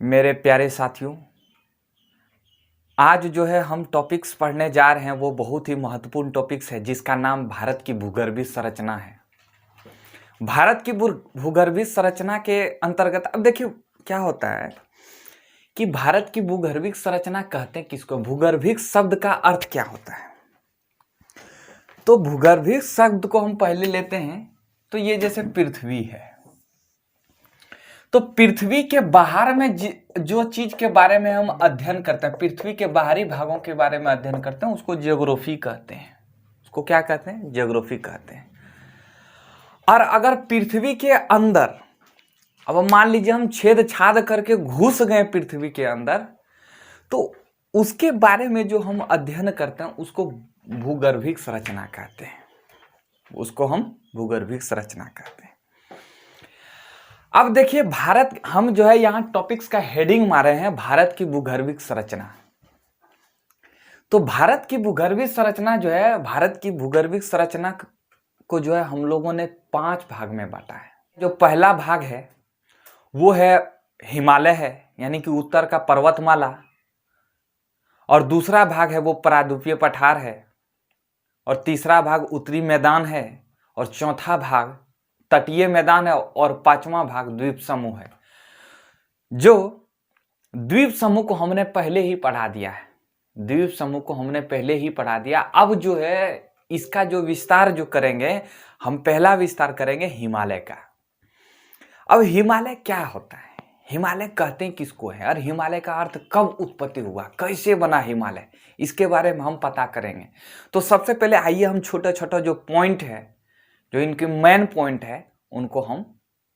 मेरे प्यारे साथियों, आज जो है हम टॉपिक्स पढ़ने जा रहे हैं वो बहुत ही महत्वपूर्ण टॉपिक्स है जिसका नाम भारत की भूगर्भीय संरचना है। भारत की भूगर्भीय संरचना के अंतर्गत अब देखिए क्या होता है कि भारत की भूगर्भीय संरचना कहते हैं किसको। भूगर्भीय शब्द का अर्थ क्या होता है? तो भूगर्भीय शब्द को हम पहले लेते हैं तो ये जैसे पृथ्वी है, तो पृथ्वी के बाहर में जो चीज के बारे में हम अध्ययन करते हैं, पृथ्वी के बाहरी भागों के बारे में अध्ययन करते हैं, उसको जियोग्राफी कहते हैं। उसको क्या कहते हैं? जियोग्राफी कहते हैं। और अगर पृथ्वी के अंदर अब मान लीजिए हम छेद छाद करके घुस गए पृथ्वी के अंदर, तो उसके बारे में जो हम अध्ययन करते हैं उसको भूगर्भीय संरचना कहते हैं। उसको हम भूगर्भीय संरचना कहते हैं। अब देखिए भारत, हम जो है यहां टॉपिक्स का हेडिंग मारे हैं भारत की भूगर्भीय संरचना। तो भारत की भूगर्भीय संरचना जो है, भारत की भूगर्भीय संरचना को जो है हम लोगों ने 5 भाग में बांटा है। जो पहला भाग है वो है हिमालय है, यानी कि उत्तर का पर्वतमाला, और दूसरा भाग है वो प्रायद्वीपीय पठार है, और तीसरा भाग उत्तरी मैदान है, और चौथा भाग तटीय मैदान है, और पांचवा भाग द्वीप समूह है। जो द्वीप समूह को हमने पहले ही पढ़ा दिया है, द्वीप समूह को हमने पहले ही पढ़ा दिया। अब जो है इसका जो विस्तार जो करेंगे, हम पहला विस्तार करेंगे हिमालय का। अब हिमालय क्या होता है? हिमालय कहते हैं किसको है, और हिमालय का अर्थ कब उत्पत्ति हुआ, कैसे बना हिमालय, इसके बारे में हम पता करेंगे। तो सबसे पहले आइए हम छोटा छोटा जो पॉइंट है, जो इनके मेन पॉइंट है, उनको हम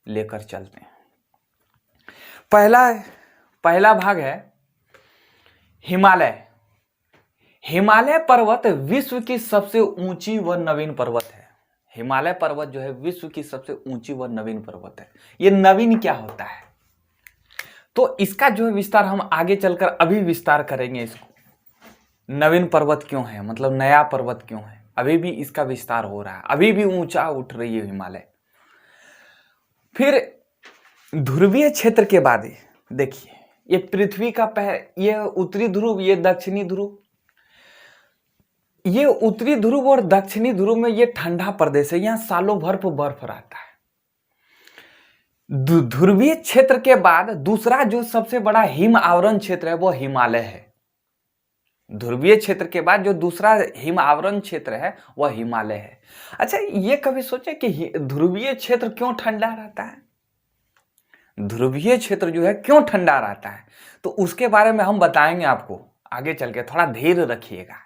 लेकर चलते हैं। पहला भाग है हिमालय। हिमालय पर्वत विश्व की सबसे ऊंची व नवीन पर्वत है। हिमालय पर्वत जो है विश्व की सबसे ऊंची व नवीन पर्वत है। ये नवीन क्या होता है, तो इसका जो है विस्तार हम आगे चलकर अभी विस्तार करेंगे। इसको नवीन पर्वत क्यों है, मतलब नया पर्वत क्यों है, अभी भी इसका विस्तार हो रहा है, अभी भी ऊंचा उठ रही है हिमालय। फिर ध्रुवीय क्षेत्र के बाद देखिए, ये पृथ्वी का ये उत्तरी ध्रुव, ये दक्षिणी ध्रुव। ये उत्तरी ध्रुव और दक्षिणी ध्रुव में ये ठंडा प्रदेश है, यहां सालों भर बर्फ रहता है। ध्रुवीय क्षेत्र के बाद दूसरा जो सबसे बड़ा हिम आवरण क्षेत्र है वो हिमालय है। ध्रुवीय क्षेत्र के बाद जो दूसरा हिम आवरण क्षेत्र है वह हिमालय है। अच्छा, ये कभी सोचे कि ध्रुवीय क्षेत्र क्यों ठंडा रहता है? ध्रुवीय क्षेत्र जो है क्यों ठंडा रहता है, तो उसके बारे में हम बताएंगे आपको आगे चल के, थोड़ा धैर्य रखिएगा।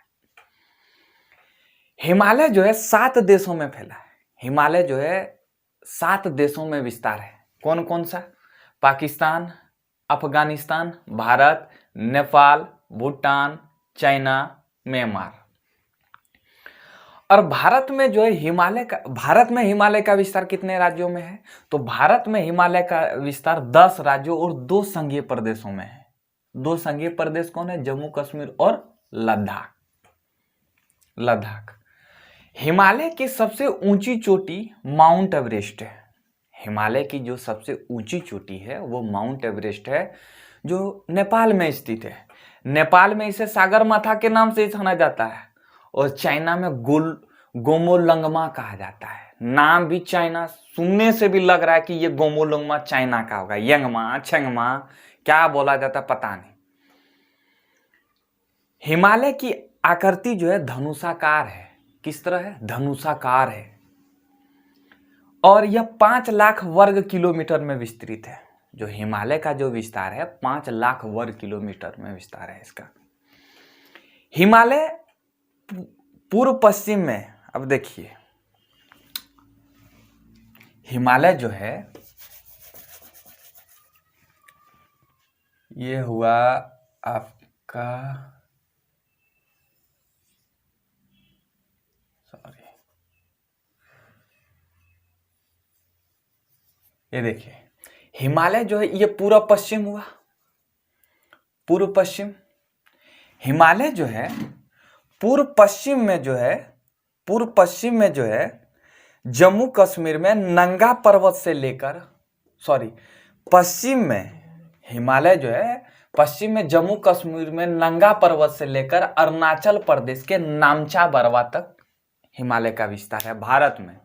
हिमालय जो है 7 देशों में फैला है। हिमालय जो है 7 देशों में विस्तार है। कौन कौन सा? Pakistan, Afghanistan, Bharat, Nepal, Bhutan, China, Myanmar. और भारत में जो है हिमालय का विस्तार कितने राज्यों में है? तो भारत में हिमालय का विस्तार 10 राज्यों और 2 संघीय प्रदेशों में है। 2 संघीय प्रदेश कौन है? जम्मू कश्मीर और लद्दाख। हिमालय की सबसे ऊंची चोटी माउंट एवरेस्ट है। हिमालय की जो सबसे ऊंची चोटी है वो माउंट एवरेस्ट है, जो नेपाल में स्थित है। नेपाल में इसे सागरमाथा के नाम से जाना जाता है, और चाइना में गोमोलंगमा कहा जाता है। नाम भी चाइना, सुनने से भी लग रहा है कि ये गोमोलंगमा चाइना का होगा। यंगमा, छंगमा क्या बोला जाता पता नहीं। हिमालय की आकृति जो है धनुषाकार है। किस तरह है? धनुषाकार है, और यह 5 लाख वर्ग किलोमीटर में विस्तृत है। जो हिमालय का जो विस्तार है 5 लाख वर्ग किलोमीटर में विस्तार है इसका। हिमालय पूर्व पश्चिम में, अब देखिए हिमालय जो है ये हुआ आपका, सॉरी, ये देखिए हिमालय जो है ये पूर्व पश्चिम हुआ, पूर्व पश्चिम। हिमालय जो है पूर्व पश्चिम में जो है जम्मू कश्मीर में नंगा पर्वत से लेकर, पश्चिम में हिमालय जो है पश्चिम में जम्मू कश्मीर में नंगा पर्वत से लेकर अरुणाचल प्रदेश के नामचा बरवा तक हिमालय का विस्तार है भारत में।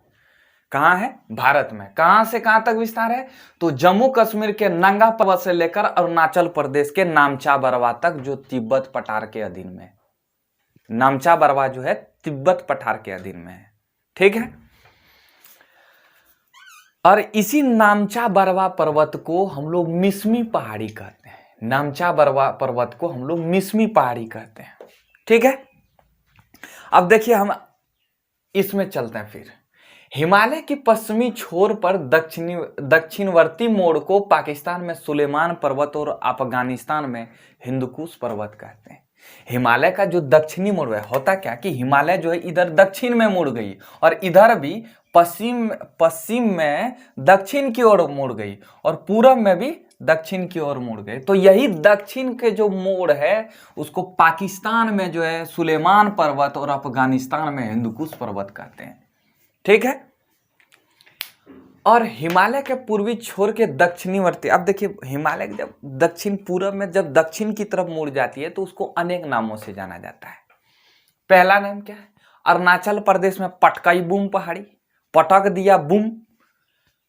कहां है? भारत में। कहां से कहां तक विस्तार है? तो जम्मू कश्मीर के नंगा पर्वत से लेकर अरुणाचल प्रदेश के नामचा बरवा तक, जो तिब्बत पठार के अधीन में है। नामचा बरवा जो है तिब्बत पठार के अधीन में है, ठीक है। और इसी नामचा बरवा पर्वत को हम लोग मिसमी पहाड़ी कहते हैं। नामचा बरवा पर्वत को हम लोग मिसमी पहाड़ी कहते हैं, ठीक है। अब देखिए हम इसमें चलते हैं। फिर हिमालय की पश्चिमी छोर पर दक्षिणवर्ती मोड़ को पाकिस्तान में सुलेमान पर्वत और अफगानिस्तान में हिंदुकुश पर्वत कहते हैं। हिमालय का जो दक्षिणी मोड़ है, होता क्या कि हिमालय जो है इधर दक्षिण में मुड़ गई और इधर भी पश्चिम में दक्षिण की ओर मुड़ गई और पूरब में भी दक्षिण की ओर मुड़ गए। तो यही दक्षिण के जो मोड़ है उसको पाकिस्तान में जो है सुलेमान पर्वत और अफगानिस्तान में हिंदुकुश पर्वत कहते हैं, ठीक है। और हिमालय के पूर्वी छोर के दक्षिणीवर्ती, अब देखिए हिमालय जब दक्षिण पूरब में जब दक्षिण की तरफ मुड़ जाती है तो उसको अनेक नामों से जाना जाता है। पहला नाम क्या है? अरुणाचल प्रदेश में पटकई बुम पहाड़ी, पटक दिया बुम,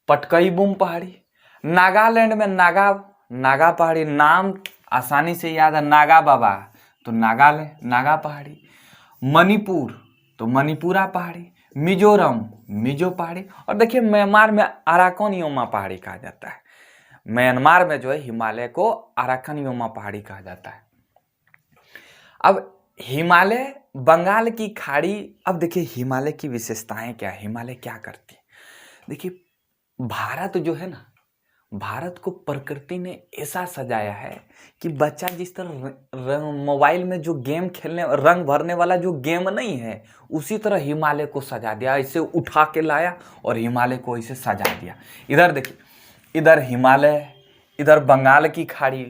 पटकई बुम पहाड़ी। नागालैंड में नागा पहाड़ी, नाम आसानी से याद है, नागा बाबा, तो नागा पहाड़ी। मणिपुर तो मणिपुरा पहाड़ी। मिजोरम मिजो पहाड़ी। और देखिए म्यांमार में अराकन योमा पहाड़ी कहा जाता है। म्यांमार में जो है हिमालय को अराकन योमा पहाड़ी कहा जाता है। अब हिमालय बंगाल की खाड़ी, अब देखिए हिमालय की विशेषताएं क्या है, हिमालय क्या करती है। देखिए भारत जो है ना, भारत को प्रकृति ने ऐसा सजाया है कि बच्चा जिस तरह मोबाइल में जो गेम खेलने, रंग भरने वाला जो गेम नहीं है, उसी तरह हिमालय को सजा दिया। इसे उठा के लाया और हिमालय को इसे सजा दिया। इधर देखिए, इधर हिमालय, इधर बंगाल की खाड़ी।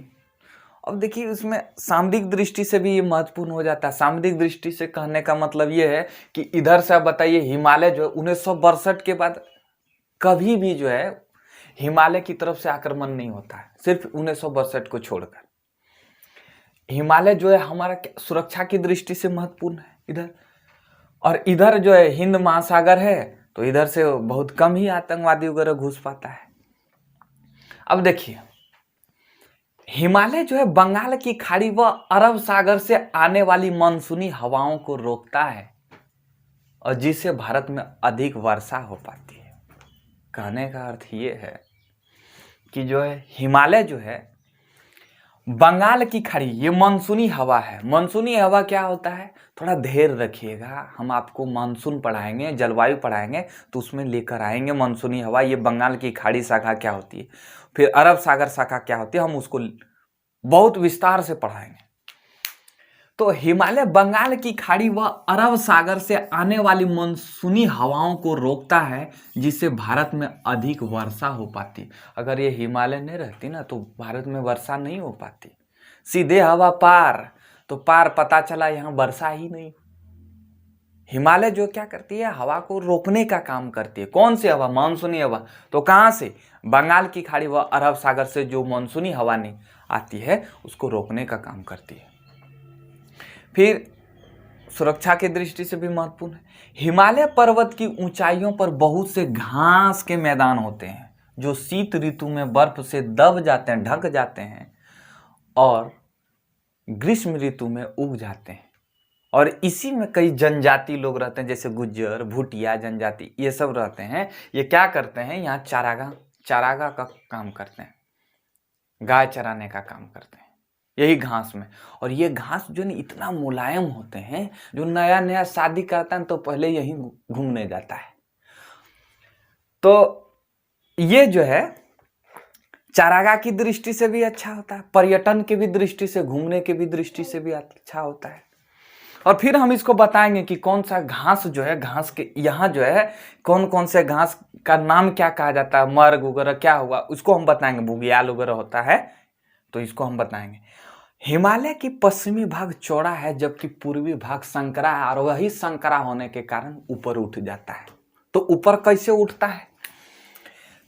अब देखिए उसमें सामरिक दृष्टि से भी ये महत्वपूर्ण हो जाता है। सामरिक दृष्टि से कहने का मतलब ये है कि इधर से आप बताइए हिमालय जो है 1962 के बाद कभी भी जो है हिमालय की तरफ से आक्रमण नहीं होता है, सिर्फ 1962 को छोड़कर। हिमालय जो है हमारा सुरक्षा की दृष्टि से महत्वपूर्ण है इधर। और इधर जो है हिंद महासागर है, तो इधर से बहुत कम ही आतंकवादी वगैरह घुस पाता है। अब देखिए हिमालय जो है बंगाल की खाड़ी व अरब सागर से आने वाली मानसूनी हवाओं को रोकता है और जिससे भारत में अधिक वर्षा हो पाती है। कहने का अर्थ ये है कि जो है हिमालय जो है बंगाल की खाड़ी, ये मानसूनी हवा है। मानसूनी हवा क्या होता है, थोड़ा धैर्य रखिएगा, हम आपको मानसून पढ़ाएंगे, जलवायु पढ़ाएंगे तो उसमें लेकर आएंगे मानसूनी हवा। ये बंगाल की खाड़ी शाखा क्या होती है, फिर अरब सागर शाखा क्या होती है, हम उसको बहुत विस्तार से पढ़ाएंगे। तो हिमालय बंगाल की खाड़ी व अरब सागर से आने वाली मानसूनी हवाओं को रोकता है, जिससे भारत में अधिक वर्षा हो पाती। अगर ये हिमालय नहीं रहती ना तो भारत में वर्षा नहीं हो पाती। सीधे हवा पार, तो पार पता चला यहाँ वर्षा ही नहीं। हिमालय जो क्या करती है, हवा को रोकने का काम करती है। कौन सी हवा? मानसूनी हवा। तो कहाँ से? बंगाल की खाड़ी व अरब सागर से जो मानसूनी हवा नहीं आती है उसको रोकने का काम करती है। फिर सुरक्षा की दृष्टि से भी महत्वपूर्ण है। हिमालय पर्वत की ऊंचाइयों पर बहुत से घास के मैदान होते हैं जो शीत ऋतु में बर्फ से दब जाते हैं, ढक जाते हैं और ग्रीष्म ऋतु में उग जाते हैं। और इसी में कई जनजाति लोग रहते हैं, जैसे गुज्जर, भूटिया जनजाति, ये सब रहते हैं। ये क्या करते हैं, यहाँ चारागाह का काम करते हैं, गाय चराने का काम करते हैं यही घास में। और ये घास जो नहीं इतना मुलायम होते हैं, जो नया नया शादी करता है तो पहले यही घूमने जाता है। तो ये जो है चारागाह की दृष्टि से भी अच्छा होता है, पर्यटन की भी दृष्टि से, घूमने की भी दृष्टि से भी अच्छा होता है। और फिर हम इसको बताएंगे कि कौन सा घास जो है, घास के यहाँ जो है कौन कौन से घास का नाम क्या कहा जाता है, मर्ग वगैरह क्या हुआ उसको हम बताएंगे, बुग्याल वगैरह होता है तो इसको हम बताएंगे। हिमालय की पश्चिमी भाग चौड़ा है जबकि पूर्वी भाग संकरा है, और वही संकरा होने के कारण ऊपर उठ जाता है। तो ऊपर कैसे उठता है,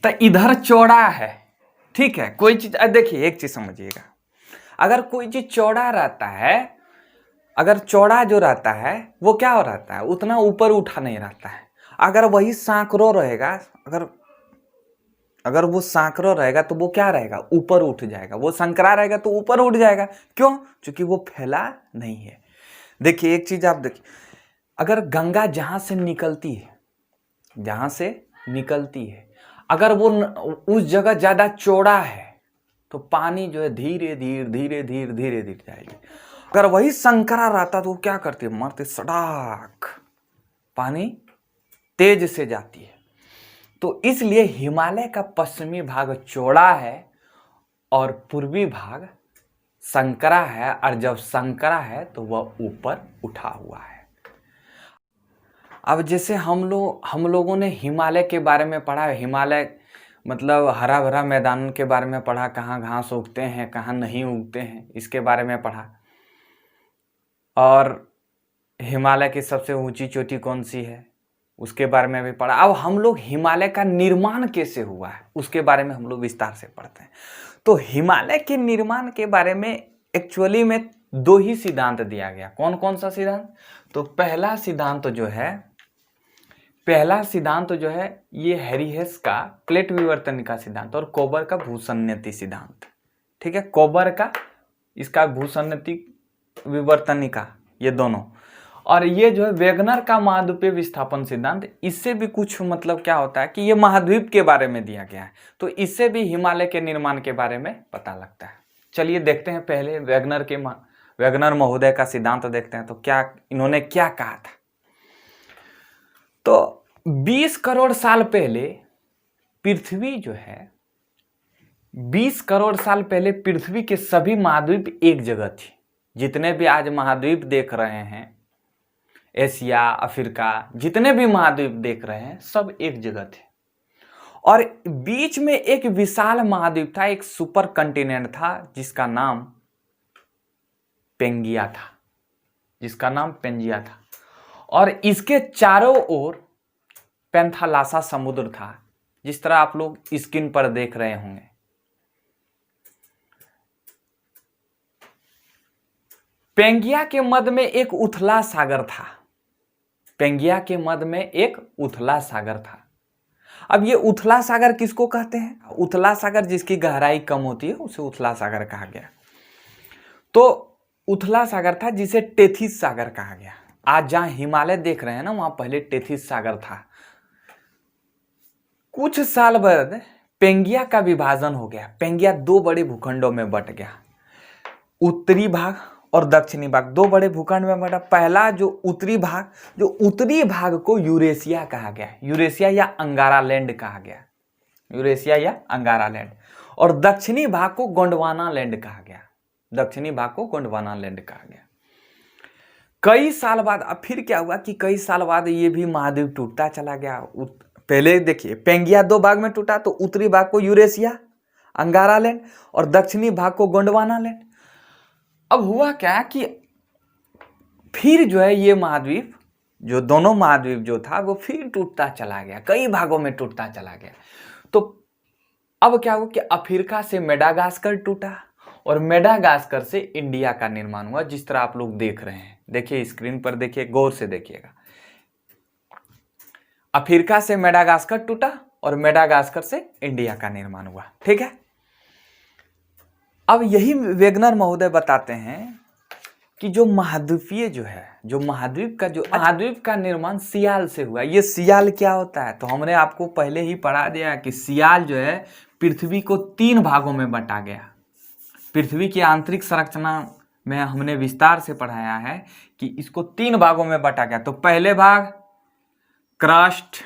तो इधर चौड़ा है, ठीक है, कोई चीज देखिए, एक चीज समझिएगा, अगर कोई चीज चौड़ा रहता है, अगर चौड़ा जो रहता है वो क्या हो रहता है, उतना ऊपर उठा नहीं रहता है। अगर वही सांकड़ों रहेगा, अगर वो सांकड़ों रहेगा तो वो क्या रहेगा, ऊपर उठ जाएगा। वो संकरा रहेगा तो ऊपर उठ जाएगा। क्यों? क्योंकि वो फैला नहीं है। देखिए एक चीज आप देखिए, अगर गंगा जहां से निकलती है, अगर वो उस जगह ज्यादा चौड़ा है तो पानी जो है धीरे धीरे जाएगी। अगर वही संकरा रहता तो वो क्या करती है, मारते सड़ाक, पानी तेज से जाती है। तो इसलिए हिमालय का पश्चिमी भाग चौड़ा है और पूर्वी भाग संकरा है, और जब संकरा है तो वह ऊपर उठा हुआ है। अब जैसे हम लोगों ने हिमालय के बारे में पढ़ा, हिमालय मतलब हरा भरा मैदान के बारे में पढ़ा, कहाँ घास उगते हैं कहाँ नहीं उगते हैं, इसके बारे में पढ़ा। और हिमालय की सबसे ऊंची चोटी कौन सी है उसके बारे में भी पढ़ा। अब हम लोग हिमालय का निर्माण कैसे हुआ है उसके बारे में हम लोग विस्तार से पढ़ते हैं। तो हिमालय के निर्माण के बारे में एक्चुअली में दो ही सिद्धांत दिया गया। कौन कौन सा सिद्धांत? तो पहला सिद्धांत जो है ये हैरीहेस का प्लेट विवर्तनिका सिद्धांत और कोबर का भूसन्नति सिद्धांत। ठीक है, कोबर का इसका भूसन्नति विवर्तनिका, ये दोनों। और ये जो है वेगनर का महाद्वीपीय विस्थापन सिद्धांत, इससे भी कुछ मतलब क्या होता है कि ये महाद्वीप के बारे में दिया गया है, तो इससे भी हिमालय के निर्माण के बारे में पता लगता है। चलिए देखते हैं, पहले वेगनर महोदय का सिद्धांत देखते हैं। तो क्या इन्होंने क्या कहा था? तो 20 करोड़ साल पहले पृथ्वी जो है, 20 करोड़ साल पहले पृथ्वी के सभी महाद्वीप एक जगह थी। जितने भी आज महाद्वीप देख रहे हैं, एशिया, अफ्रीका, जितने भी महाद्वीप देख रहे हैं सब एक जगह थे। और बीच में एक विशाल महाद्वीप था, एक सुपर कंटिनेंट था जिसका नाम पेंगिया था। और इसके चारों ओर पेंथालासा समुद्र था, जिस तरह आप लोग स्क्रीन पर देख रहे होंगे। पेंगिया के मध्य में एक उथला सागर था। अब ये उथला सागर किसको कहते हैं? उथला सागर जिसकी गहराई कम होती है उसे उथला सागर कहा गया। तो उथला सागर था जिसे टेथिस सागर कहा गया। आज जहां हिमालय देख रहे हैं ना, वहां पहले टेथिस सागर था। कुछ साल बाद पेंगिया का विभाजन हो गया। पेंगिया दो बड़े भूखंडों में बट गया, उत्तरी भाग और दक्षिणी भाग, दो बड़े भूखंड में बटा। पहला जो उत्तरी भाग को यूरेशिया कहा गया, यूरेशिया या अंगारा लैंड कहा गया, और दक्षिणी भाग को गोंडवाना लैंड कहा गया। कई साल बाद अब फिर क्या हुआ कि कई साल बाद ये भी महाद्वीप टूटता चला गया। पहले देखिए, पेंगिया दो भाग में टूटा, तो उत्तरी भाग को यूरेशिया अंगारा लैंड और दक्षिणी भाग को गोंडवाना लैंड। अब हुआ क्या कि फिर जो है ये महाद्वीप, जो दोनों महाद्वीप जो था वो फिर टूटता चला गया, कई भागों में टूटता चला गया। तो अब क्या हुआ कि अफ्रीका से मेडागास्कर टूटा और मेडागास्कर से इंडिया का निर्माण हुआ, जिस तरह आप लोग देख रहे हैं। देखिए स्क्रीन पर, देखिए गौर से देखिएगा। अफ्रीका से मेडागास्कर टूटा और मेडागास्कर से इंडिया का निर्माण हुआ। ठीक है, अब यही वेगनर महोदय बताते हैं कि जो महाद्वीप का निर्माण सियाल से हुआ। ये सियाल क्या होता है? तो हमने आपको पहले ही पढ़ा दिया कि सियाल जो है पृथ्वी को 3 भागों में बांटा गया। पृथ्वी की आंतरिक संरचना में हमने विस्तार से पढ़ाया है कि इसको 3 भागों में बांटा गया। तो पहले भाग क्रस्ट,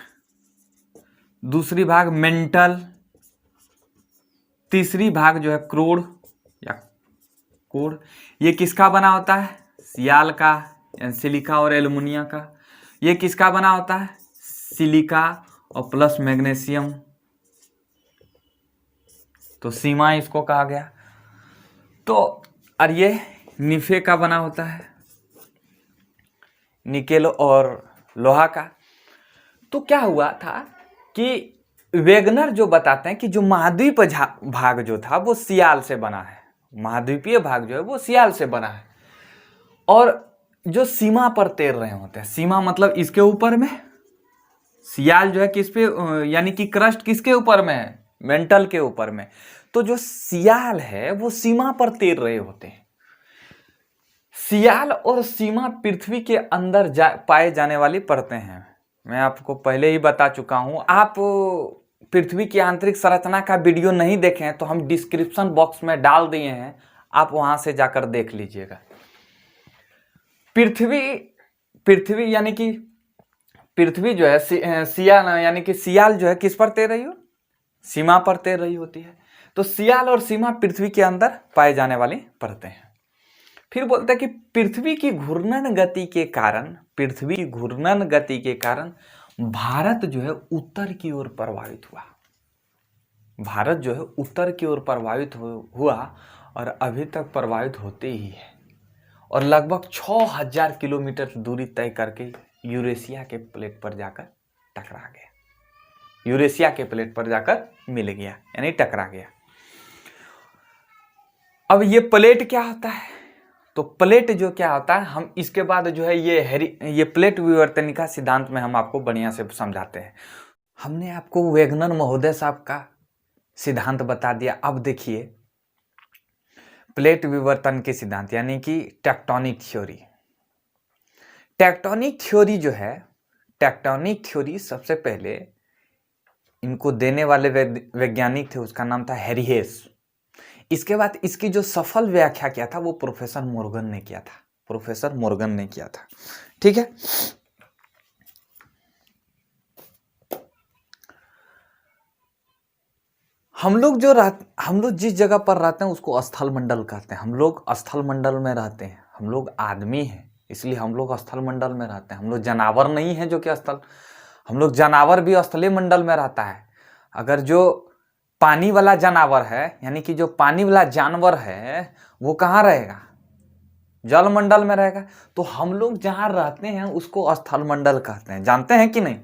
दूसरी भाग मेंटल, तीसरी भाग जो है क्रोड या कोड। ये किसका बना होता है? सियाल का, सिलिका और एल्युमिनियम का। ये किसका बना होता है? सिलिका और प्लस मैग्नीशियम, तो सीमा इसको कहा गया। तो और ये निफे का बना होता है, निकेल और लोहा का। तो क्या हुआ था कि वेगनर जो बताते हैं कि जो महाद्वीप भाग जो था वो सियाल से बना है, महाद्वीपीय भाग जो है वो सियाल से बना है, और जो सीमा पर तैर रहे होते हैं, सीमा मतलब इसके ऊपर में, सियाल जो है किस पे, यानी कि क्रस्ट किसके ऊपर में है, मेंटल के ऊपर में, तो जो सियाल है वो सीमा पर तैर रहे होते हैं। सियाल और सीमा पृथ्वी के अंदर पाए जाने वाली परतें हैं। मैं आपको पहले ही बता चुका हूं। आप पृथ्वी की आंतरिक संरचना का वीडियो नहीं देखे हैं तो हम डिस्क्रिप्शन बॉक्स में डाल दिए हैं, आप वहां से जाकर देख लीजिएगा। पृथ्वी यानी कि पृथ्वी जो है सियाल, यानी कि सियाल जो है किस पर तैर रही हो, सीमा पर तैर रही होती है। तो सियाल और सीमा पृथ्वी के अंदर पाए जाने वाली परतें हैं। फिर बोलते हैं कि पृथ्वी की घूर्णन गति के कारण भारत जो है उत्तर की ओर प्रवाहित हुआ। भारत जो है उत्तर की ओर प्रवाहित हुआ और अभी तक प्रवाहित होते ही है, और लगभग 6000 किलोमीटर दूरी तय करके यूरेशिया के प्लेट पर जाकर टकरा गया, यूरेशिया के प्लेट पर जाकर मिल गया, यानी टकरा गया। अब ये प्लेट क्या होता है, तो प्लेट जो क्या होता है, हम इसके बाद जो है ये प्लेट विवर्तनिका सिद्धांत में हम आपको बढ़िया से समझाते हैं। हमने आपको वेगनर महोदय साहब का सिद्धांत बता दिया। अब देखिए प्लेट विवर्तन के सिद्धांत, यानी कि टेक्टोनिक थ्योरी। टेक्टोनिक थ्योरी जो है, टेक्टोनिक थ्योरी सबसे पहले इनको देने वाले वैज्ञानिक थे, उसका नाम था हैरी हेस। इसके बाद इसकी जो सफल व्याख्या किया था वो प्रोफेसर मोर्गन ने किया था, ठीक है। हम लोग जिस जगह पर रहते हैं उसको स्थल मंडल कहते हैं। हम लोग स्थल मंडल में रहते हैं, हम लोग आदमी हैं इसलिए हम लोग स्थल मंडल में रहते हैं। हम लोग जानवर नहीं है जो कि स्थल, हम लोग जानवर भी स्थलीय मंडल में रहता है। अगर जो पानी वाला जानवर है, यानी कि जो पानी वाला जानवर है वो कहाँ रहेगा, जल मंडल में रहेगा। तो हम लोग जहां रहते हैं उसको स्थल मंडल कहते हैं, जानते हैं कि नहीं।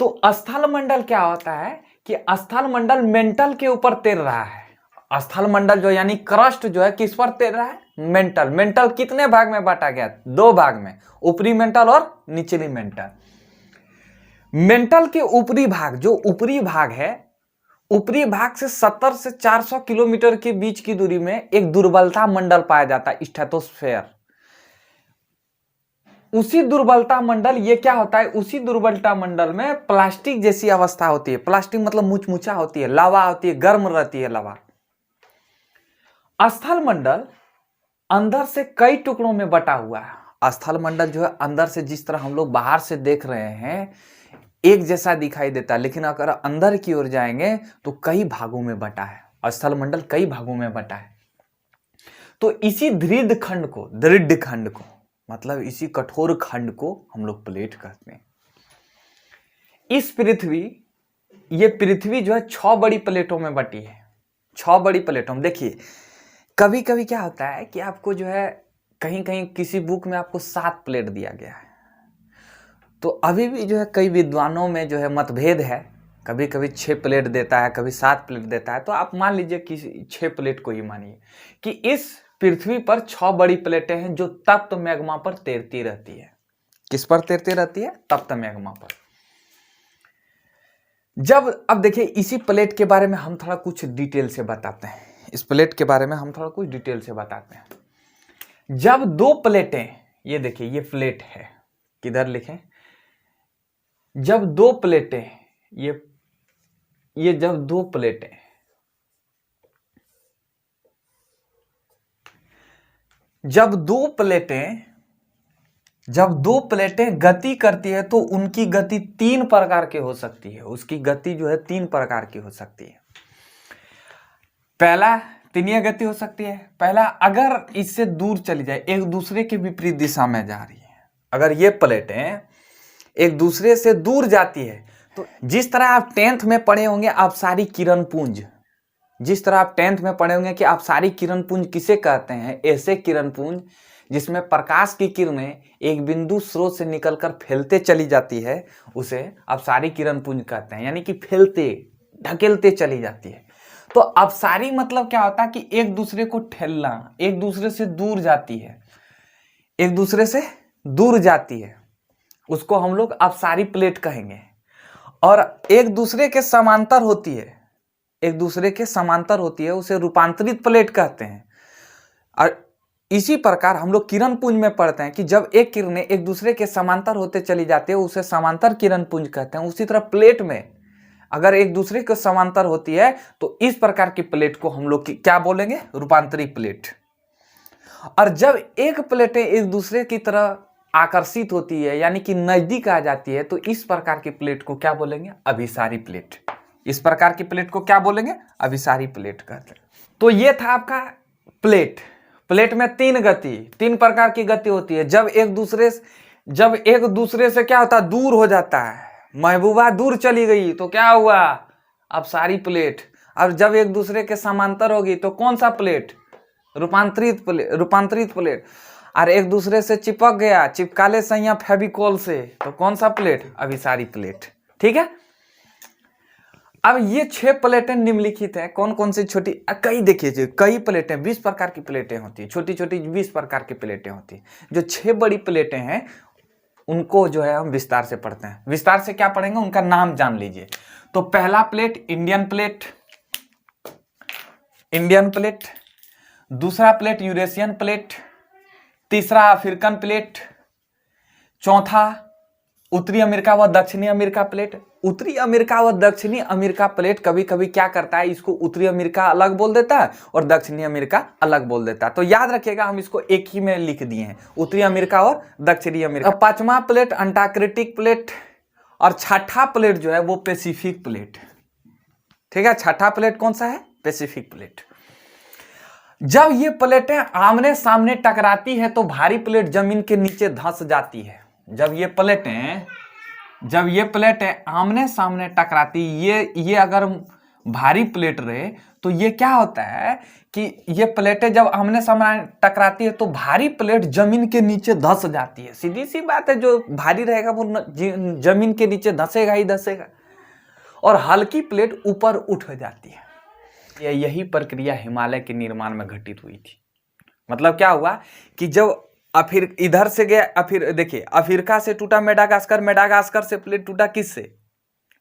तो स्थल मंडल क्या होता है कि स्थल मंडल मेंटल के ऊपर तैर रहा है। स्थल मंडल जो यानी क्रस्ट जो है किस पर तैर रहा है, मेंटल। मेंटल कितने भाग में बांटा गया, 2 भाग में, ऊपरी मेंटल और निचली मेंटल। मेंटल के ऊपरी भाग, जो ऊपरी भाग है, ऊपरी भाग से 70 से 400 किलोमीटर के बीच की दूरी में एक दुर्बलता मंडल पाया जाता है, स्ट्रेटोस्फेयर। उसी दुर्बलता मंडल, ये क्या होता है, उसी दुर्बलता मंडल में प्लास्टिक जैसी अवस्था होती है। प्लास्टिक मतलब मुचमुचा होती है, लावा होती है, गर्म रहती है लावा। स्थल मंडल अंदर से कई टुकड़ों में बटा हुआ है। स्थल मंडल जो है अंदर से, जिस तरह हम लोग बाहर से देख रहे हैं एक जैसा दिखाई देता है, लेकिन अगर अंदर की ओर जाएंगे तो कई भागों में बटा है। स्थल मंडल कई भागों में बटा है। तो इसी दृढ़ खंड को मतलब इसी कठोर खंड को हम लोग प्लेट कहते हैं। ये पृथ्वी जो है 6 बड़ी प्लेटों में बटी है। 6 बड़ी प्लेटों में देखिए, कभी कभी क्या होता है कि आपको जो है कहीं कहीं किसी बुक में आपको 7 प्लेट दिया गया है, तो अभी भी जो है कई विद्वानों में जो है मतभेद है। कभी कभी 6 प्लेट देता है, कभी 7 प्लेट देता है। तो आप मान लीजिए कि 6 प्लेट को ही मानिए कि इस पृथ्वी पर 6 बड़ी प्लेटें हैं जो तप्त मैग्मा पर तैरती रहती है। किस पर तैरती रहती है, तप्त मैग्मा पर। अब देखिए इसी प्लेट के बारे में हम थोड़ा कुछ डिटेल से बताते हैं। इस प्लेट के बारे में हम थोड़ा कुछ डिटेल से बताते हैं। जब 2 प्लेटें, ये देखिए ये प्लेट है, किधर लिखें, जब 2 प्लेटें, ये जब 2 प्लेटें, जब दो प्लेटें गति करती है तो उनकी गति 3 प्रकार की हो सकती है। उसकी गति जो है 3 प्रकार की हो सकती है। पहला, तीनिया गति हो सकती है। पहला, अगर इससे दूर चली जाए, एक दूसरे के विपरीत दिशा में जा रही है, अगर ये प्लेटें एक दूसरे से दूर जाती है, तो जिस तरह आप 10th में पढ़े होंगे आप सारी किरण पुंज, जिस तरह आप 10th में पढ़े होंगे कि अपसारी किरण पुंज किसे कहते हैं, ऐसे किरण पुंज जिसमें प्रकाश की किरणें एक बिंदु स्रोत से निकलकर फैलते चली जाती है, उसे अपसारी किरण पुंज कहते हैं, यानी कि फैलते ढकेलते चली जाती है। तो अपसारी मतलब क्या होता है कि एक दूसरे को ठेलना, एक दूसरे से दूर जाती है, एक दूसरे से दूर जाती है, उसको हम लोग अपसारी प्लेट कहेंगे। और एक दूसरे के समांतर होती है, एक दूसरे के समांतर होती है, उसे रूपांतरित प्लेट कहते हैं। और इसी प्रकार हम लोग किरण पुंज में पढ़ते हैं कि जब एक किरणें एक दूसरे के समांतर होते चली जाती है उसे समांतर किरण पुंज कहते हैं। उसी तरह प्लेट में अगर एक दूसरे के समांतर होती है तो इस प्रकार की प्लेट को हम लोग क्या बोलेंगे, रूपांतरी प्लेट। और जब एक प्लेटें एक दूसरे की तरह आकर्षित होती है यानी कि नजदीक आ जाती है तो इस प्रकार की प्लेट को क्या बोलेंगे, अभिसारी प्लेट। इस प्रकार की प्लेट को क्या बोलेंगे, अभिसारी प्लेट कहते हैं। तो ये था आपका प्लेट। प्लेट में तीन प्रकार की गति होती है। जब एक दूसरे से क्या होता है, दूर हो जाता है, महबूबा दूर चली गई तो क्या हुआ, अपसारी प्लेट। और जब एक दूसरे के समांतर होगी तो कौन सा प्लेट, रूपांतरित प्लेट। और एक दूसरे से चिपक गया, चिपकाले सैया फेविकोल से, तो कौन सा प्लेट, अभिसारी प्लेट। ठीक है। अब ये 6 प्लेटें निम्नलिखित हैं। कौन कौन सी छोटी, कई देखिए कई प्लेटें, 20 प्रकार की प्लेटें होती है, छोटी छोटी 20 प्रकार की प्लेटें होती है। जो 6 बड़ी प्लेटें हैं उनको जो है हम विस्तार से पढ़ते हैं। विस्तार से क्या पढ़ेंगे, उनका नाम जान लीजिए। तो पहला प्लेट इंडियन प्लेट, दूसरा प्लेट यूरेशियन प्लेट, तीसरा अफ्रीकन प्लेट, चौथा उत्तरी अमेरिका व दक्षिणी अमेरिका प्लेट। उत्तरी अमेरिका व दक्षिणी अमेरिका प्लेट कभी कभी क्या करता है, इसको उत्तरी अमेरिका अलग बोल देता है और दक्षिणी अमेरिका अलग बोल देता है। तो याद रखिएगा हम इसको एक ही में लिख दिए हैं, उत्तरी अमेरिका और दक्षिणी अमेरिका। पांचवा प्लेट अंटार्कटिक प्लेट और छठा प्लेट जो है वो पैसिफिक प्लेट। ठीक है, छठा प्लेट कौन सा है, पैसिफिक प्लेट। जब ये प्लेटें आमने सामने टकराती है तो भारी प्लेट जमीन के नीचे धंस जाती है। जब ये प्लेटें आमने सामने टकराती, ये अगर भारी प्लेट रहे तो ये क्या होता है कि ये प्लेटें जब आमने सामने टकराती है तो भारी प्लेट जमीन के नीचे धंस जाती है। सीधी सी बात है, जो भारी रहेगा वो जमीन के नीचे धंसेगा ही धंसेगा, और हल्की प्लेट ऊपर उठ जाती है। यही प्रक्रिया हिमालय के निर्माण में घटित हुई थी। मतलब क्या हुआ कि जब इधर से गया, फिर देखिए अफ्रीका से टूटा मेडागास्कर, मेडागास्कर से प्लेट टूटा किससे,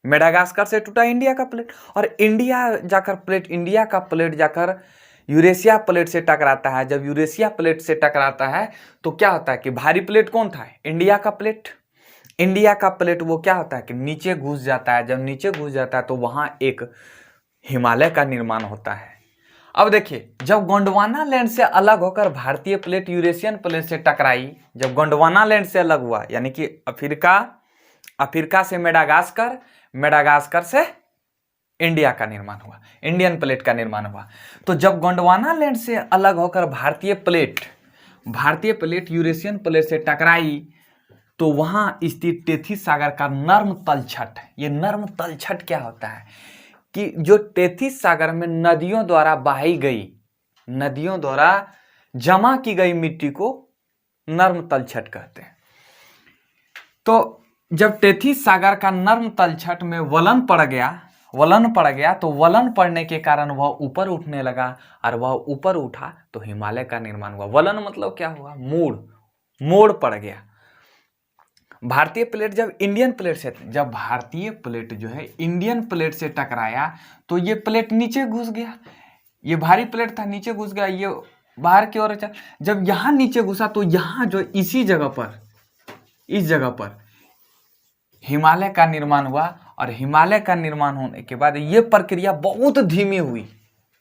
मेडागास्कर से टूटा इंडिया का प्लेट, और इंडिया का प्लेट जाकर यूरेशिया प्लेट से टकराता है। जब यूरेशिया प्लेट से टकराता है तो क्या होता है कि भारी प्लेट कौन था, इंडिया का प्लेट। इंडिया का प्लेट वो क्या होता है कि नीचे घुस जाता है। जब नीचे घुस जाता है तो वहां एक हिमालय का निर्माण होता है। अब देखिए, जब गोंडवाना लैंड से अलग होकर भारतीय प्लेट यूरेशियन प्लेट से टकराई, जब गोंडवाना लैंड से अलग हुआ यानी कि अफ्रीका से मेडागास्कर, मेडागास्कर से इंडिया का निर्माण हुआ, इंडियन प्लेट का निर्माण हुआ। तो जब गोंडवाना लैंड से अलग होकर भारतीय प्लेट यूरेशियन प्लेट से टकराई तो वहां स्थित टेथिस सागर का नर्म तलछट, ये नर्म तलछट क्या होता है कि जो टेथिस सागर में नदियों द्वारा बहाई गई, नदियों द्वारा जमा की गई मिट्टी को नर्म तलछट कहते हैं। तो जब टेथिस सागर का नर्म तलछट में वलन पड़ गया तो वलन पड़ने के कारण वह ऊपर उठने लगा, और वह ऊपर उठा तो हिमालय का निर्माण हुआ। वलन मतलब क्या हुआ, मोड़ पड़ गया। भारतीय प्लेट जब भारतीय प्लेट जो है इंडियन प्लेट से टकराया तो ये प्लेट नीचे घुस गया, ये भारी प्लेट था नीचे घुस गया, ये बाहर की ओर चल। जब यहाँ नीचे घुसा तो यहाँ जो इस जगह पर हिमालय का निर्माण हुआ, और हिमालय का निर्माण होने के बाद ये प्रक्रिया बहुत धीमी हुई,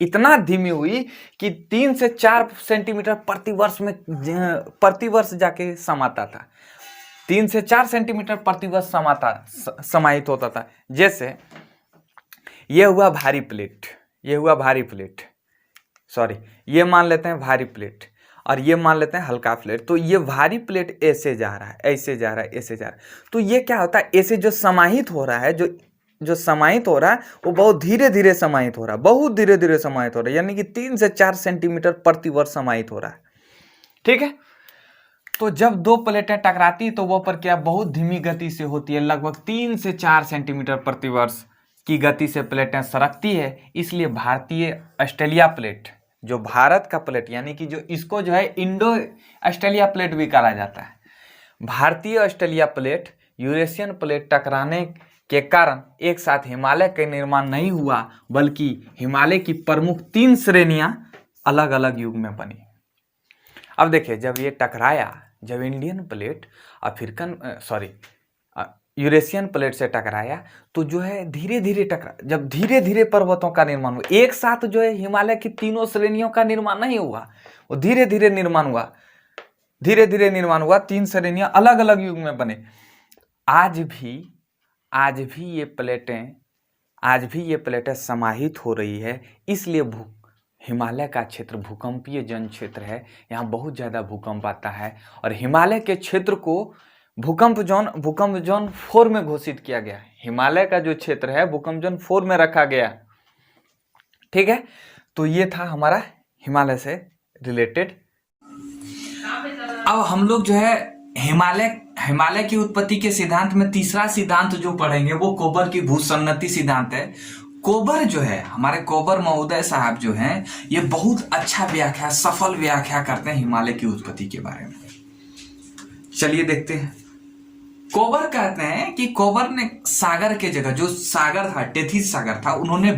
इतना धीमी हुई कि 3 से 4 सेंटीमीटर प्रतिवर्ष जाके समाता था। 3 से 4 सेंटीमीटर प्रतिवर्ष समाहित होता था। जैसे ये हुआ भारी प्लेट, ये मान लेते हैं भारी प्लेट, और ये मान लेते हैं हल्का प्लेट। तो ये भारी प्लेट ऐसे जा रहा है, ऐसे जा रहा है। तो ये क्या होता है, ऐसे जो समाहित हो रहा है, जो जो समाहित हो रहा है वो बहुत धीरे धीरे समाहित हो रहा है, बहुत धीरे धीरे समाहित हो रहा है, यानी कि 3 से 4 सेंटीमीटर प्रति वर्ष समाहित हो रहा है। ठीक है, तो जब दो प्लेटें टकराती तो वो प्रक्रिया बहुत धीमी गति से होती है, लगभग 3 से 4 सेंटीमीटर प्रति वर्ष की गति से प्लेटें सरकती है। इसलिए भारतीय ऑस्ट्रेलिया प्लेट, जो भारत का प्लेट, यानी कि जो इसको जो है इंडो ऑस्ट्रेलिया प्लेट भी कहा जाता है, भारतीय ऑस्ट्रेलिया प्लेट यूरेशियन प्लेट टकराने के कारण एक साथ हिमालय का निर्माण नहीं हुआ, बल्कि हिमालय की प्रमुख 3 श्रेणियां अलग अलग युग में बनी। अब देखिए, जब ये टकराया, जब इंडियन प्लेट यूरेशियन प्लेट से टकराया तो जो है धीरे धीरे जब धीरे धीरे पर्वतों का निर्माण हुआ, एक साथ जो है हिमालय की तीनों श्रेणियों का निर्माण नहीं हुआ, वो धीरे धीरे निर्माण हुआ, धीरे धीरे निर्माण हुआ, 3 श्रेणियां अलग अलग युग में बने। आज भी ये प्लेटें समाहित हो रही है। इसलिए हिमालय का क्षेत्र भूकंपीय जन क्षेत्र है, यहाँ बहुत ज़्यादा भूकंप आता है, और हिमालय के क्षेत्र को भूकंप जोन 4 में घोषित किया गया। हिमालय का जो क्षेत्र है भूकंप जोन 4 में रखा गया। ठीक है, तो ये था हमारा हिमालय से रिलेटेड। अब हम लोग जो है हिमालय की उत्पत्ति के सिद्धांत में तीसरा सिद्धांत जो पढ़ेंगे वो कोबर की भूसन्नति सिद्धांत है। कोबर जो है, हमारे कोबर महोदय साहब जो हैं, ये बहुत अच्छा सफल व्याख्या करते हैं हिमालय की उत्पत्ति के बारे में। चलिए देखते हैं। कोबर कहते हैं कि कोबर ने सागर के जगह, जो सागर था टेथिस सागर था, उन्होंने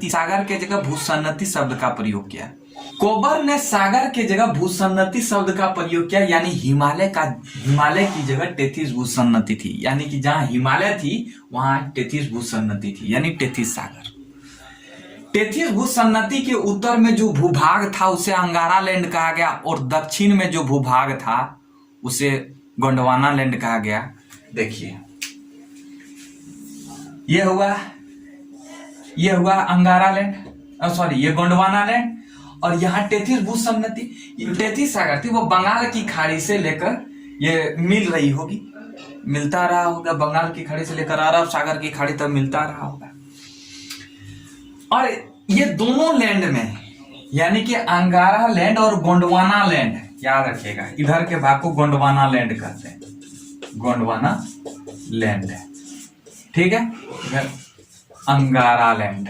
सागर के जगह भूसन्नति शब्द का प्रयोग किया। कोबर ने सागर के जगह भूसन्नति शब्द का प्रयोग किया, यानी हिमालय की जगह टेथिस भूसन्नति थी, यानी कि जहां हिमालय थी वहां टेथिस भूसन्नति थी, यानी टेथिस सागर। टेथिस भूसन्नति के उत्तर में जो भूभाग था उसे अंगारा लैंड कहा गया, और दक्षिण में जो भूभाग था उसे गोंडवाना लैंड कहा गया। देखिए, ये हुआ अंगारा लैंड, ये गोंडवाना लैंड, और यहाँ टेथिस भूसन्नति, टेथिस सागर थी, वो बंगाल की खाड़ी से लेकर ये मिलता रहा होगा, बंगाल की खाड़ी से लेकर अरब सागर की खाड़ी तक मिलता रहा होगा। और ये दोनों लैंड में, यानी कि अंगारा लैंड और गोंडवाना लैंड, याद रखिएगा, इधर के भाग को गोंडवाना लैंड कहते हैं, गोंडवाना लैंड। ठीक है, अंगारा लैंड,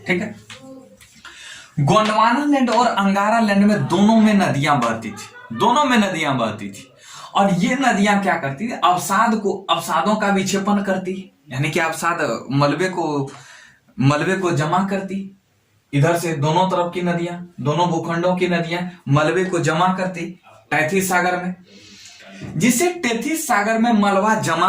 ठीक है। गोंडवाना लैंड और अंगारा लैंड में दोनों में नदियां बहती थी, और ये नदियां क्या करती थी, अवसादों का विक्षेपण करती, यानी कि अवसाद मलबे को जमा करती। इधर से दोनों तरफ की नदियां, दोनों भूखंडों की नदियां मलबे को जमा करती टेथिस सागर में, जिससे टेथिस सागर में मलबा जमा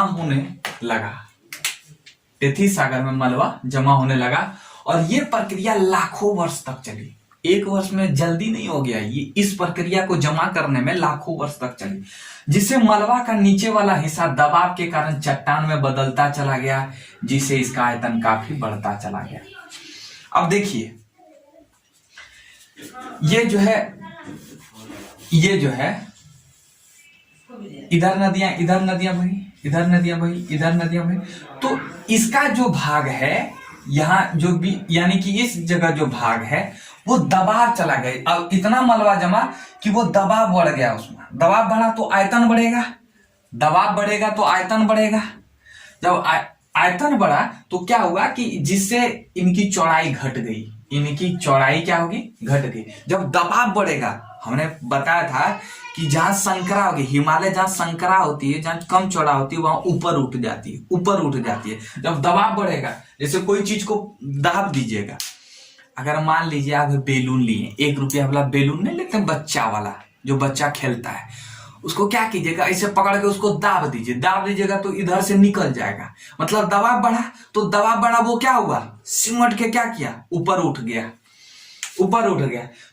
होने लगा, और ये प्रक्रिया लाखों वर्ष तक चली। एक वर्ष में जल्दी नहीं हो गया, ये इस प्रक्रिया को जमा करने में लाखों वर्ष तक चली, जिससे मलबा का नीचे वाला हिस्सा दबाव के कारण चट्टान में बदलता चला गया, जिससे इसका आयतन काफी बढ़ता चला गया। अब देखिए, ये जो है इधर नदियां बही, तो इसका जो भाग है यहाँ जो भी, यानी कि इस जगह जो भाग है वो दबाव चला गया। अब इतना मलबा जमा कि वो दबाव बढ़ गया, उसमें दबाव बढ़ा तो आयतन बढ़ेगा, दबाव बढ़ेगा तो आयतन बढ़ेगा। जब आयतन बढ़ा तो क्या हुआ कि जिससे इनकी चौड़ाई घट गई, इनकी चौड़ाई क्या होगी, घट गई। जब दबाव बढ़ेगा, हमने बताया था कि जहां संकरा होगी, हिमालय जहां संकरा होती है, जहां कम चौड़ा होती है, वहां ऊपर उठ जाती है। जब दबाव बढ़ेगा, जैसे कोई चीज को दाब दीजिएगा, अगर मान लीजिए आप बेलून लिए, 1 रुपया वाला बेलून नहीं लेते बच्चा वाला, जो बच्चा खेलता है, उसको क्या कीजिएगा, ऐसे पकड़ के उसको दाब दीजिएगा तो इधर से निकल जाएगा, मतलब दबाव बढ़ा, वो क्या हुआ, सिमट के क्या किया, ऊपर उठ गया।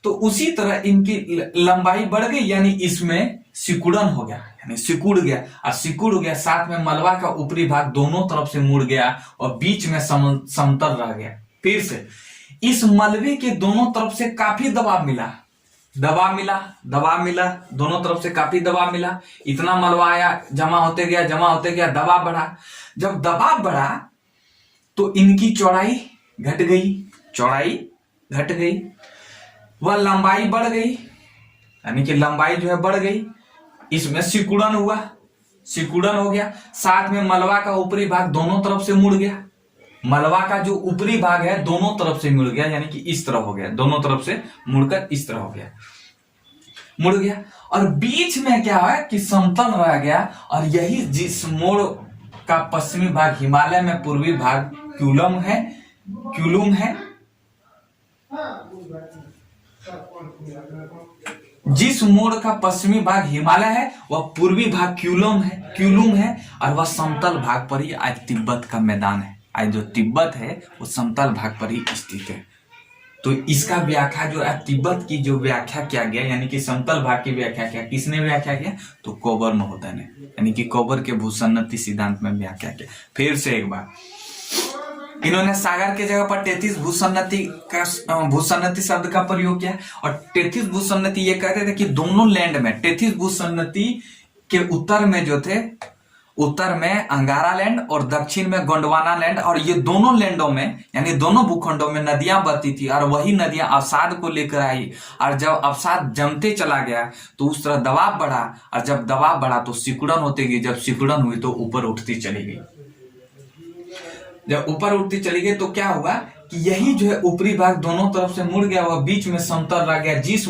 तो उसी तरह इनकी लंबाई बढ़ गई, यानी इसमें सिकुड़न हो गया, यानी सिकुड़ गया, साथ में मलबा का ऊपरी भाग दोनों तरफ से मुड़ गया और बीच में समतल रह गया। फिर से इस मलबे के दोनों तरफ से काफी दबाव मिला, दबाव मिला, दबाव मिला, दोनों तरफ से काफी दबाव मिला, इतना मलबा आया, जमा होते गया, जमा होते गया, दबाव बढ़ा। जब दबाव बढ़ा तो इनकी चौड़ाई घट गई, चौड़ाई घट गई, वह लंबाई बढ़ गई, यानी कि लंबाई जो है बढ़ गई। इसमें सिकुड़न हुआ, सिकुड़न हो गया, साथ में मलबा का ऊपरी भाग दोनों तरफ से मुड़ गया। मलबा का जो ऊपरी भाग है दोनों तरफ से मुड़ गया, यानी कि इस तरह हो गया, दोनों तरफ से मुड़कर इस तरह हो गया, मुड़ गया। और बीच में क्या है कि समतल रह गया। और यही जिस मोड़ का पश्चिमी भाग हिमालय में, पूर्वी भाग क्यूलम है, क्यूलुम है। जिस मोड़ का पश्चिमी भाग हिमालय है वह पूर्वी भाग क्यूलम है, क्यूलुम है। और वह समतल भाग पर ही आज तिब्बत का मैदान है। आज जो तिब्बत है वो समतल भाग पर ही स्थित है। तो इसका व्याख्या जो है, तिब्बत की जो व्याख्या किया गया, यानी कि समतल भाग की व्याख्या किया, किसने व्याख्या किया? तो कोबर महोदय ने, यानी कि कोबर के भूसन्नति सिद्धांत में व्याख्या किया। फिर से एक बार, इन्होंने सागर के जगह पर टेथिस भूसन्नति का, भूसन्नति शब्द का प्रयोग किया। और टेथिस भूसन्नति ये कहते थे कि दोनों लैंड में, टेथिस भूसन्नति के उत्तर में जो थे, उत्तर में अंगारा लैंड और दक्षिण में गोंडवाना लैंड, और ये दोनों लैंडों में, यानी दोनों भूखंडों में नदियां बहती थी। और वही नदियां अवसाद को लेकर आई। और जब अवसाद जमते चला गया तो उस तरह दबाव बढ़ा, और जब दबाव बढ़ा तो सिकुड़न होती गई। जब सिकुड़न हुई तो ऊपर उठती चली गई। जब ऊपर उठती चली गई तो क्या हुआ कि यही जो है ऊपरी भाग दोनों तरफ से मुड़ गया, वह बीच में समतल रह गया। जिस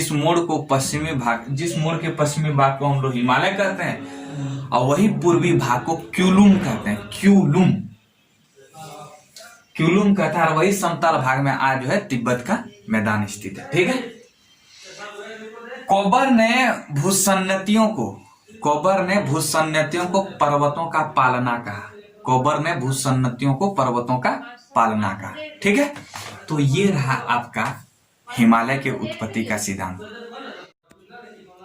मोड़ को पश्चिमी भाग, जिस मोड़ के पश्चिमी भाग को हम लोग हिमालय कहते हैं, और वही पूर्वी भाग को क्यूलुम कहते हैं, क्यूलुम, क्यूलुम कहते हैं। और वही समतल भाग में आज जो है तिब्बत का मैदान स्थित है। ठीक है। कोबर ने भूसन्नतियों को पर्वतों का पालना कहा। कोबर ने भूसन्नतियों को पर्वतों का पालना कहा। ठीक है। तो ये रहा आपका हिमालय के उत्पत्ति का सिद्धांत।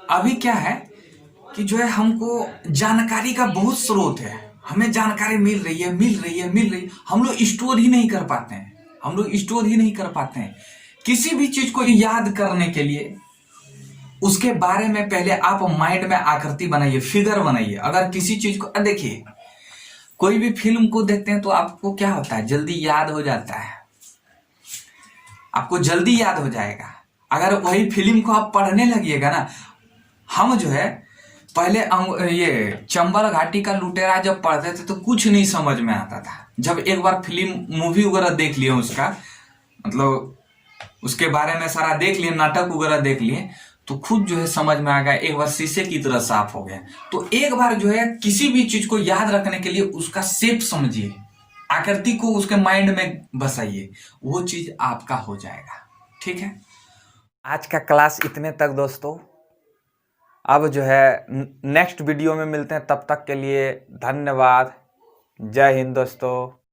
अभी क्या है कि जो है हमको जानकारी का बहुत स्रोत है, हमें जानकारी मिल रही है, हम लोग स्टोर ही नहीं कर पाते हैं। किसी भी चीज को याद करने के लिए उसके बारे में पहले आप माइंड में आकृति बनाइए, फिगर बनाइए। अगर किसी चीज को देखिए, कोई भी फिल्म को देखते हैं तो आपको क्या होता है, जल्दी याद हो जाता है, आपको जल्दी याद हो जाएगा। अगर वही फिल्म को आप पढ़ने लगिएगा ना, हम जो है पहले ये चंबल घाटी का लुटेरा जब पढ़ते थे तो कुछ नहीं समझ में आता था। जब एक बार फिल्म मूवी वगैरह देख लिए, उसका मतलब उसके बारे में सारा देख लिए, नाटक वगैरह देख लिए, तो खुद जो है समझ में आ गया, एक बार शीशे की तरह साफ हो गया। तो एक बार जो है किसी भी चीज को याद रखने के लिए उसका शेप समझिए, आकृति को उसके माइंड में बसाइए, वो चीज आपका हो जाएगा। ठीक है। आज का क्लास इतने तक दोस्तों। अब जो है नेक्स्ट वीडियो में मिलते हैं, तब तक के लिए धन्यवाद। जय हिंद दोस्तों।